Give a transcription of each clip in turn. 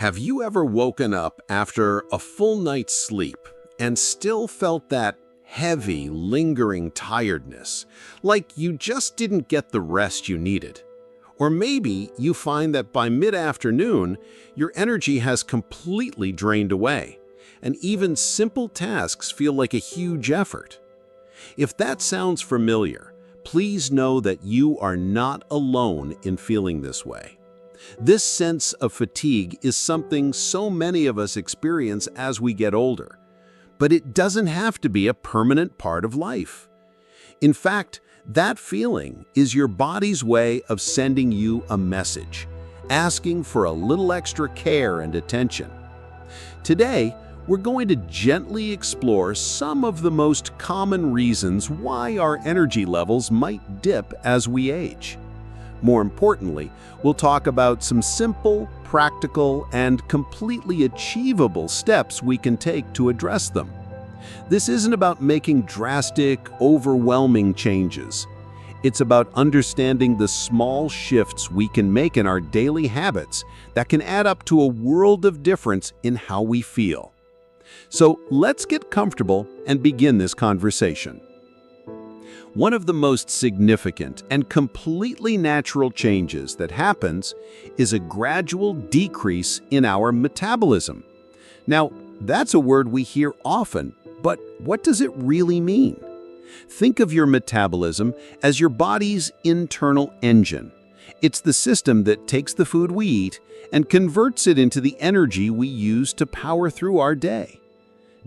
Have you ever woken up after a full night's sleep and still felt that heavy, lingering tiredness, like you just didn't get the rest you needed? Or maybe you find that by mid-afternoon, your energy has completely drained away, and even simple tasks feel like a huge effort. If that sounds familiar, please know that you are not alone in feeling this way. This sense of fatigue is something so many of us experience as we get older, but it doesn't have to be a permanent part of life. In fact, that feeling is your body's way of sending you a message, asking for a little extra care and attention. Today, we're going to gently explore some of the most common reasons why our energy levels might dip as we age. More importantly, we'll talk about some simple, practical, and completely achievable steps we can take to address them. This isn't about making drastic, overwhelming changes. It's about understanding the small shifts we can make in our daily habits that can add up to a world of difference in how we feel. So let's get comfortable and begin this conversation. One of the most significant and completely natural changes that happens is a gradual decrease in our metabolism. Now, that's a word we hear often, but what does it really mean? Think of your metabolism as your body's internal engine. It's the system that takes the food we eat and converts it into the energy we use to power through our day.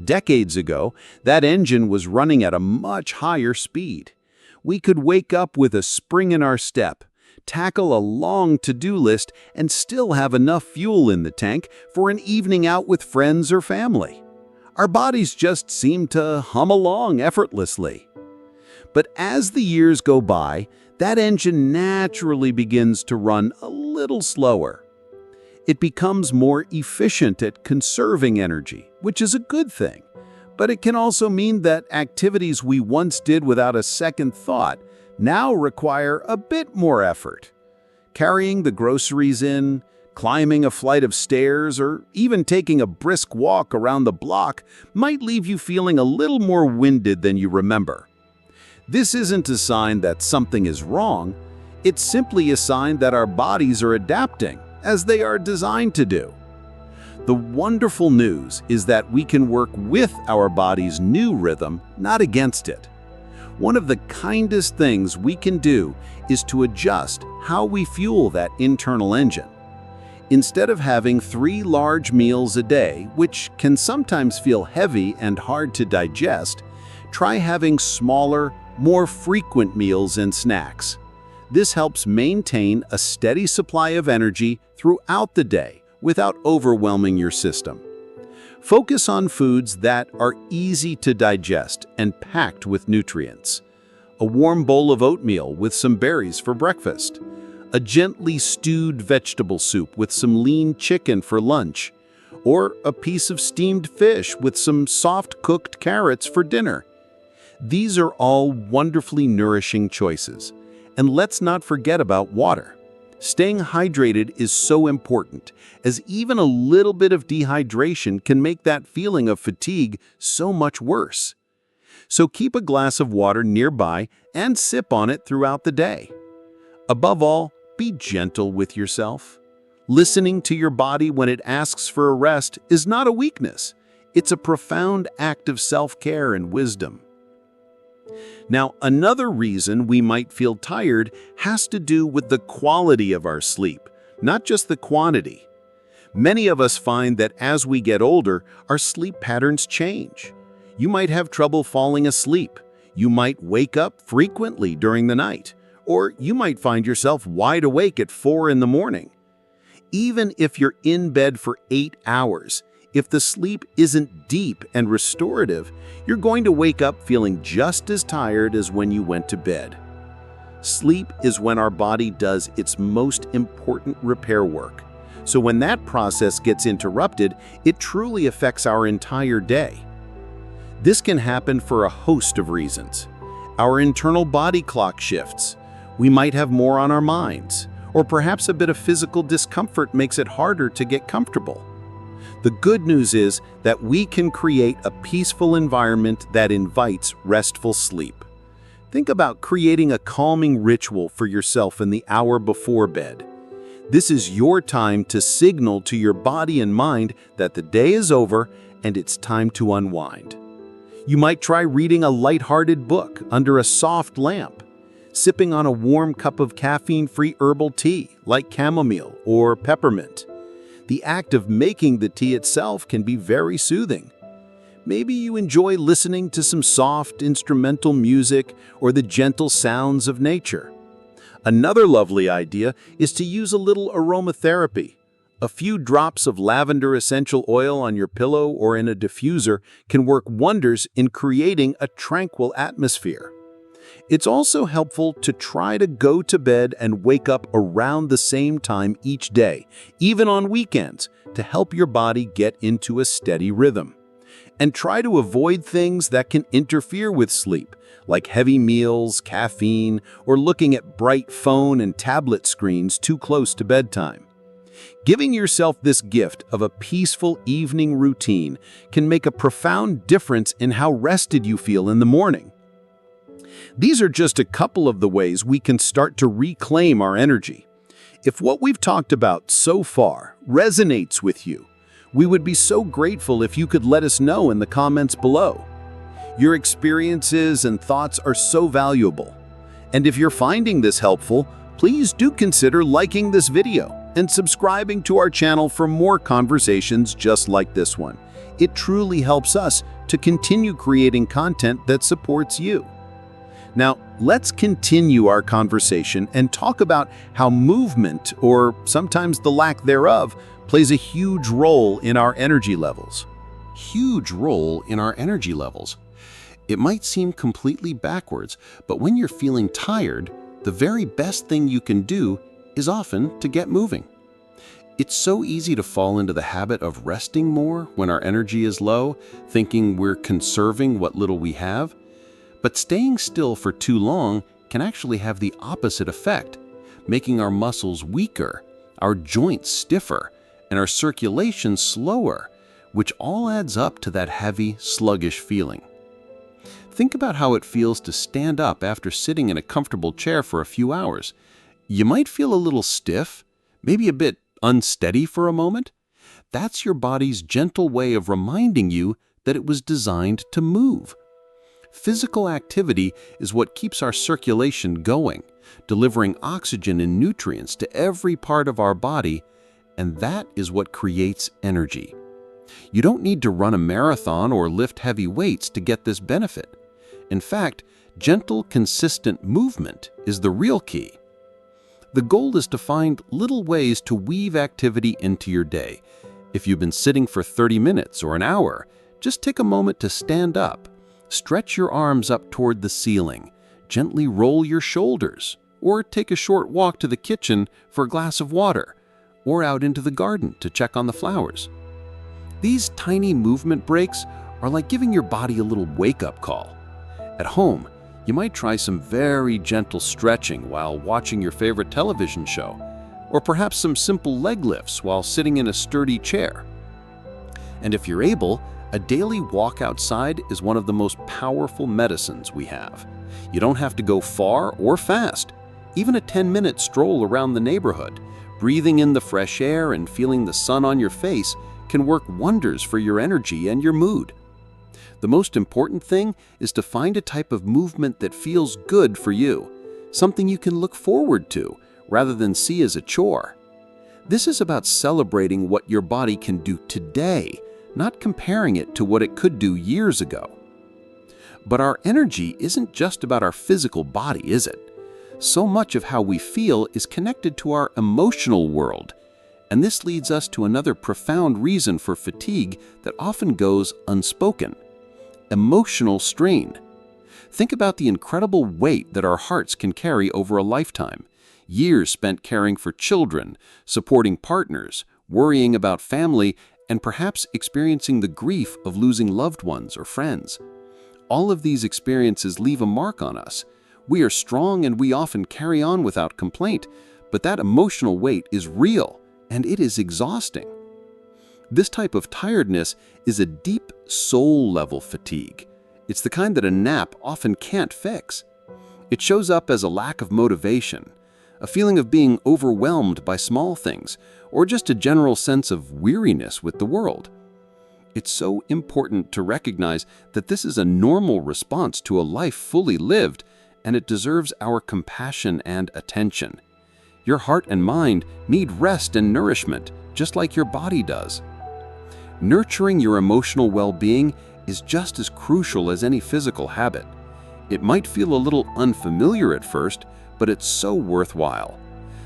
Decades ago, that engine was running at a much higher speed. We could wake up with a spring in our step, tackle a long to-do list, and still have enough fuel in the tank for an evening out with friends or family. Our bodies just seemed to hum along effortlessly. But as the years go by, that engine naturally begins to run a little slower. It becomes more efficient at conserving energy, which is a good thing. But it can also mean that activities we once did without a second thought now require a bit more effort. Carrying the groceries in, climbing a flight of stairs, or even taking a brisk walk around the block might leave you feeling a little more winded than you remember. This isn't a sign that something is wrong. It's simply a sign that our bodies are adapting, as they are designed to do. The wonderful news is that we can work with our body's new rhythm, not against it. One of the kindest things we can do is to adjust how we fuel that internal engine. Instead of having 3 large meals a day, which can sometimes feel heavy and hard to digest, try having smaller, more frequent meals and snacks. This helps maintain a steady supply of energy throughout the day without overwhelming your system. Focus on foods that are easy to digest and packed with nutrients. A warm bowl of oatmeal with some berries for breakfast. A gently stewed vegetable soup with some lean chicken for lunch. Or a piece of steamed fish with some soft cooked carrots for dinner. These are all wonderfully nourishing choices. And let's not forget about water. Staying hydrated is so important, as even a little bit of dehydration can make that feeling of fatigue so much worse. So keep a glass of water nearby and sip on it throughout the day. Above all, be gentle with yourself. Listening to your body when it asks for a rest is not a weakness. It's a profound act of self-care and wisdom. Now, another reason we might feel tired has to do with the quality of our sleep, not just the quantity. Many of us find that as we get older, our sleep patterns change. You might have trouble falling asleep. You might wake up frequently during the night, or you might find yourself wide awake at 4 in the morning. Even if you're in bed for 8 hours, if the sleep isn't deep and restorative, you're going to wake up feeling just as tired as when you went to bed. Sleep is when our body does its most important repair work. So when that process gets interrupted, it truly affects our entire day. This can happen for a host of reasons. Our internal body clock shifts. We might have more on our minds. or perhaps a bit of physical discomfort makes it harder to get comfortable. The good news is that we can create a peaceful environment that invites restful sleep. Think about creating a calming ritual for yourself in the hour before bed. This is your time to signal to your body and mind that the day is over and it's time to unwind. You might try reading a lighthearted book under a soft lamp, sipping on a warm cup of caffeine-free herbal tea like chamomile or peppermint. The act of making the tea itself can be very soothing. Maybe you enjoy listening to some soft instrumental music or the gentle sounds of nature. Another lovely idea is to use a little aromatherapy. A few drops of lavender essential oil on your pillow or in a diffuser can work wonders in creating a tranquil atmosphere. It's also helpful to try to go to bed and wake up around the same time each day, even on weekends, to help your body get into a steady rhythm. And try to avoid things that can interfere with sleep, like heavy meals, caffeine, or looking at bright phone and tablet screens too close to bedtime. Giving yourself this gift of a peaceful evening routine can make a profound difference in how rested you feel in the morning. These are just a couple of the ways we can start to reclaim our energy. If what we've talked about so far resonates with you, we would be so grateful if you could let us know in the comments below. Your experiences and thoughts are so valuable. And if you're finding this helpful, please do consider liking this video and subscribing to our channel for more conversations just like this one. It truly helps us to continue creating content that supports you. Now, let's continue our conversation and talk about how movement, or sometimes the lack thereof, plays a huge role in our energy levels. Huge role in our energy levels. It might seem completely backwards, but when you're feeling tired, the very best thing you can do is often to get moving. It's so easy to fall into the habit of resting more when our energy is low, thinking we're conserving what little we have. But staying still for too long can actually have the opposite effect, making our muscles weaker, our joints stiffer, and our circulation slower, which all adds up to that heavy, sluggish feeling. Think about how it feels to stand up after sitting in a comfortable chair for a few hours. You might feel a little stiff, maybe a bit unsteady for a moment. That's your body's gentle way of reminding you that it was designed to move. Physical activity is what keeps our circulation going, delivering oxygen and nutrients to every part of our body, and that is what creates energy. You don't need to run a marathon or lift heavy weights to get this benefit. In fact, gentle, consistent movement is the real key. The goal is to find little ways to weave activity into your day. If you've been sitting for 30 minutes or an hour, just take a moment to stand up. Stretch your arms up toward the ceiling, gently roll your shoulders, or take a short walk to the kitchen for a glass of water, or out into the garden to check on the flowers. These tiny movement breaks are like giving your body a little wake-up call. At home, you might try some very gentle stretching while watching your favorite television show, or perhaps some simple leg lifts while sitting in a sturdy chair. And if you're able, a daily walk outside is one of the most powerful medicines we have. You don't have to go far or fast. Even a 10-minute stroll around the neighborhood, breathing in the fresh air and feeling the sun on your face can work wonders for your energy and your mood. The most important thing is to find a type of movement that feels good for you, something you can look forward to rather than see as a chore. This is about celebrating what your body can do today, not comparing it to what it could do years ago. But our energy isn't just about our physical body, is it? So much of how we feel is connected to our emotional world. And this leads us to another profound reason for fatigue that often goes unspoken: emotional strain. Think about the incredible weight that our hearts can carry over a lifetime. Years spent caring for children, supporting partners, worrying about family, and perhaps experiencing the grief of losing loved ones or friends. All of these experiences leave a mark on us. We are strong and we often carry on without complaint, but that emotional weight is real and it is exhausting. This type of tiredness is a deep soul-level fatigue. It's the kind that a nap often can't fix. It shows up as a lack of motivation, a feeling of being overwhelmed by small things, or just a general sense of weariness with the world. It's so important to recognize that this is a normal response to a life fully lived, and it deserves our compassion and attention. Your heart and mind need rest and nourishment, just like your body does. Nurturing your emotional well-being is just as crucial as any physical habit. It might feel a little unfamiliar at first, but it's so worthwhile.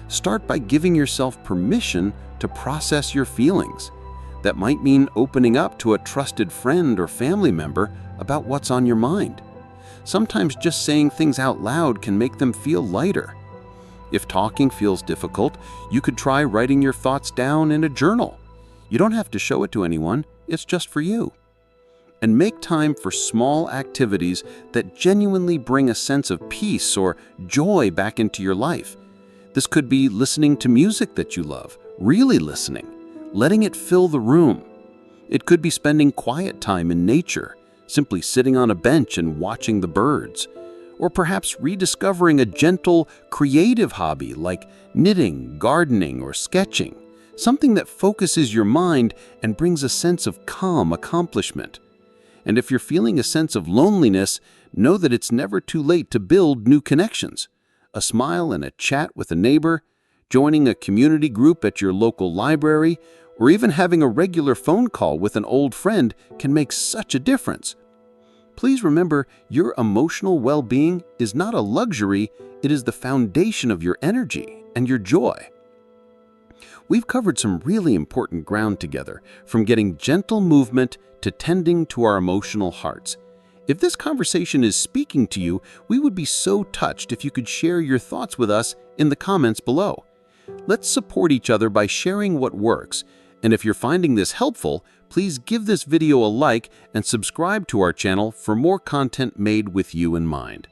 Start by giving yourself permission to process your feelings. That might mean opening up to a trusted friend or family member about what's on your mind. Sometimes just saying things out loud can make them feel lighter. If talking feels difficult, you could try writing your thoughts down in a journal. You don't have to show it to anyone, it's just for you. And make time for small activities that genuinely bring a sense of peace or joy back into your life. This could be listening to music that you love, really listening, letting it fill the room. It could be spending quiet time in nature, simply sitting on a bench and watching the birds. Or perhaps rediscovering a gentle, creative hobby like knitting, gardening, or sketching. Something that focuses your mind and brings a sense of calm accomplishment. And if you're feeling a sense of loneliness, know that it's never too late to build new connections. A smile and a chat with a neighbor, joining a community group at your local library, or even having a regular phone call with an old friend can make such a difference. Please remember, your emotional well-being is not a luxury, it is the foundation of your energy and your joy. We've covered some really important ground together, from getting gentle movement to tending to our emotional hearts. If this conversation is speaking to you, we would be so touched if you could share your thoughts with us in the comments below. Let's support each other by sharing what works. And if you're finding this helpful, please give this video a like and subscribe to our channel for more content made with you in mind.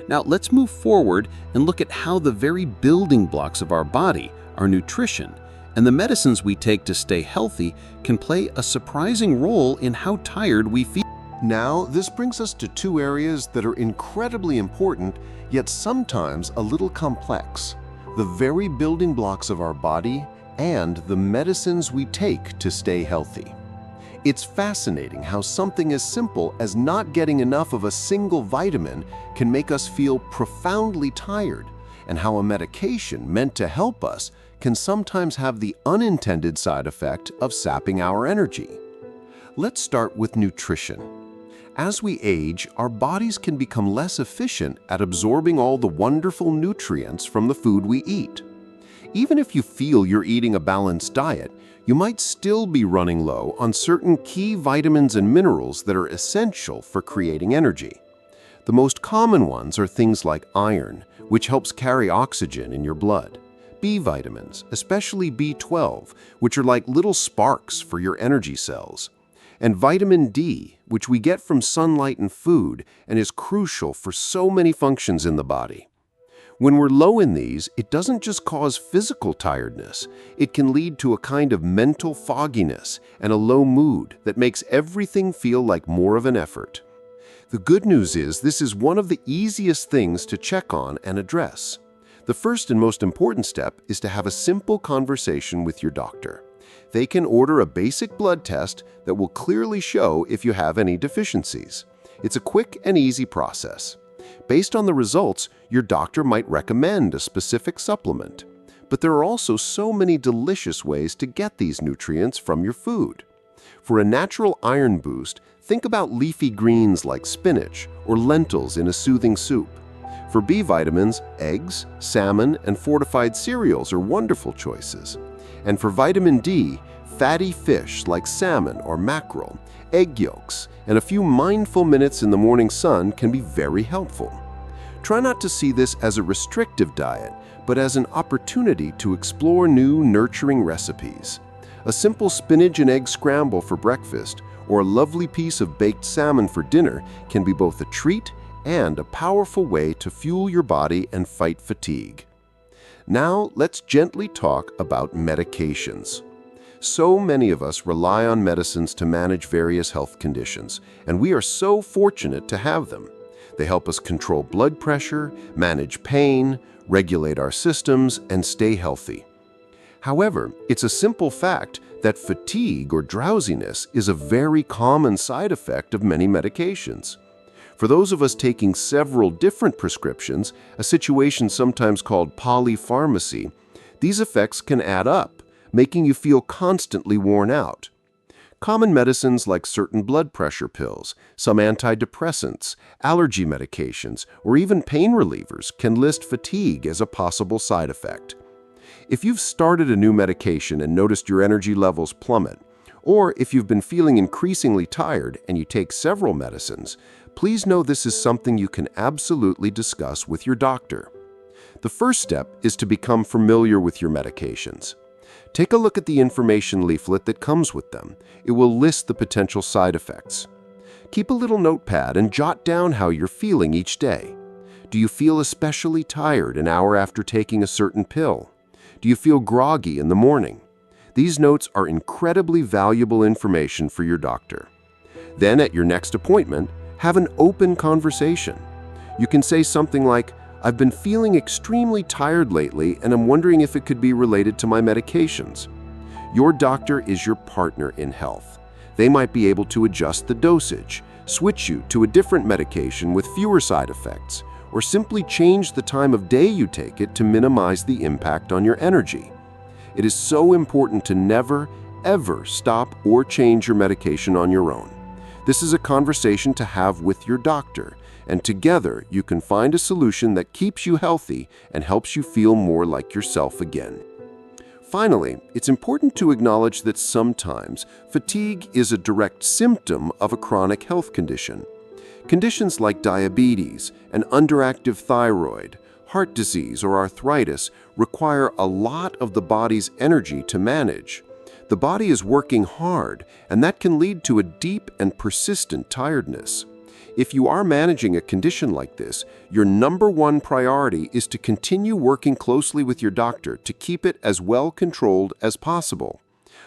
Now let's move forward and look at how the very building blocks of our body, our nutrition, and the medicines we take to stay healthy can play a surprising role in how tired we feel. Now, this brings us to two areas that are incredibly important, yet sometimes a little complex: the very building blocks of our body and the medicines we take to stay healthy. It's fascinating how something as simple as not getting enough of a single vitamin can make us feel profoundly tired, and how a medication meant to help us can sometimes have the unintended side effect of sapping our energy. Let's start with nutrition. As we age, our bodies can become less efficient at absorbing all the wonderful nutrients from the food we eat. Even if you feel you're eating a balanced diet, you might still be running low on certain key vitamins and minerals that are essential for creating energy. The most common ones are things like iron, which helps carry oxygen in your blood; B vitamins, especially B12, which are like little sparks for your energy cells; and vitamin D, which we get from sunlight and food and is crucial for so many functions in the body. When we're low in these, it doesn't just cause physical tiredness, it can lead to a kind of mental fogginess and a low mood that makes everything feel like more of an effort. The good news is this is one of the easiest things to check on and address. The first and most important step is to have a simple conversation with your doctor. They can order a basic blood test that will clearly show if you have any deficiencies. It's a quick and easy process. Based on the results, your doctor might recommend a specific supplement. But there are also so many delicious ways to get these nutrients from your food. For a natural iron boost, think about leafy greens like spinach or lentils in a soothing soup. For B vitamins, eggs, salmon, and fortified cereals are wonderful choices. And for vitamin D, fatty fish like salmon or mackerel, egg yolks, and a few mindful minutes in the morning sun can be very helpful. Try not to see this as a restrictive diet, but as an opportunity to explore new, nurturing recipes. A simple spinach and egg scramble for breakfast or a lovely piece of baked salmon for dinner can be both a treat and a powerful way to fuel your body and fight fatigue. Now, let's gently talk about medications. So many of us rely on medicines to manage various health conditions, and we are so fortunate to have them. They help us control blood pressure, manage pain, regulate our systems, and stay healthy. However, it's a simple fact that fatigue or drowsiness is a very common side effect of many medications. For those of us taking several different prescriptions, a situation sometimes called polypharmacy, these effects can add up, making you feel constantly worn out. Common medicines like certain blood pressure pills, some antidepressants, allergy medications, or even pain relievers can list fatigue as a possible side effect. If you've started a new medication and noticed your energy levels plummet, or if you've been feeling increasingly tired and you take several medicines, please know this is something you can absolutely discuss with your doctor. The first step is to become familiar with your medications. Take a look at the information leaflet that comes with them. It will list the potential side effects. Keep a little notepad and jot down how you're feeling each day. Do you feel especially tired an hour after taking a certain pill? Do you feel groggy in the morning? These notes are incredibly valuable information for your doctor. Then at your next appointment, have an open conversation. You can say something like, "I've been feeling extremely tired lately and I'm wondering if it could be related to my medications." Your doctor is your partner in health. They might be able to adjust the dosage, switch you to a different medication with fewer side effects, or simply change the time of day you take it to minimize the impact on your energy. It is so important to never, ever stop or change your medication on your own. This is a conversation to have with your doctor, and together you can find a solution that keeps you healthy and helps you feel more like yourself again. Finally, it's important to acknowledge that sometimes fatigue is a direct symptom of a chronic health condition. Conditions like diabetes, an underactive thyroid, heart disease, or arthritis require a lot of the body's energy to manage. The body is working hard, and that can lead to a deep and persistent tiredness. If you are managing a condition like this, your number one priority is to continue working closely with your doctor to keep it as well controlled as possible.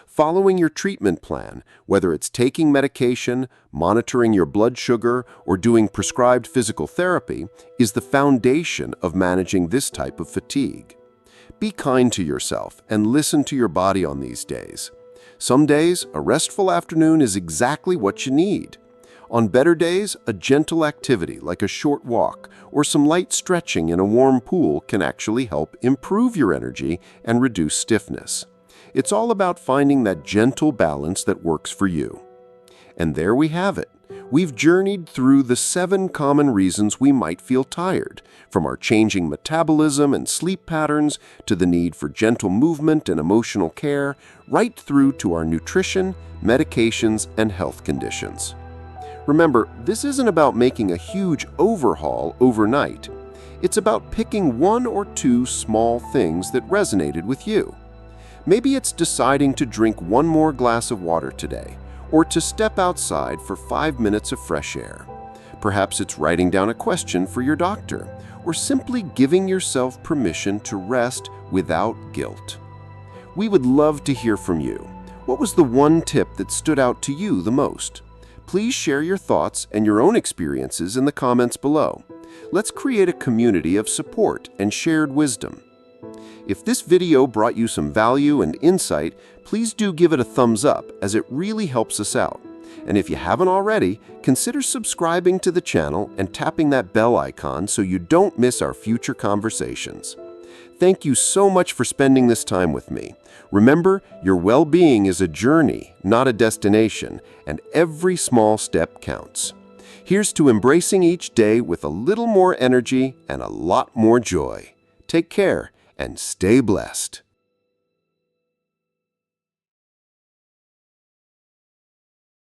Following your treatment plan, whether it's taking medication, monitoring your blood sugar, or doing prescribed physical therapy, is the foundation of managing this type of fatigue. Be kind to yourself and listen to your body on these days. Some days, a restful afternoon is exactly what you need. On better days, a gentle activity like a short walk or some light stretching in a warm pool can actually help improve your energy and reduce stiffness. It's all about finding that gentle balance that works for you. And there we have it. We've journeyed through the 7 common reasons we might feel tired, from our changing metabolism and sleep patterns to the need for gentle movement and emotional care, right through to our nutrition, medications, and health conditions. Remember, this isn't about making a huge overhaul overnight. It's about picking 1 or 2 small things that resonated with you. Maybe it's deciding to drink 1 more glass of water today, or to step outside for 5 minutes of fresh air. Perhaps it's writing down a question for your doctor, or simply giving yourself permission to rest without guilt. We would love to hear from you. What was the one tip that stood out to you the most? Please share your thoughts and your own experiences in the comments below. Let's create a community of support and shared wisdom. If this video brought you some value and insight, please do give it a thumbs up, as it really helps us out. And if you haven't already, consider subscribing to the channel and tapping that bell icon so you don't miss our future conversations. Thank you so much for spending this time with me. Remember, your well-being is a journey, not a destination, and every small step counts. Here's to embracing each day with a little more energy and a lot more joy. Take care and stay blessed.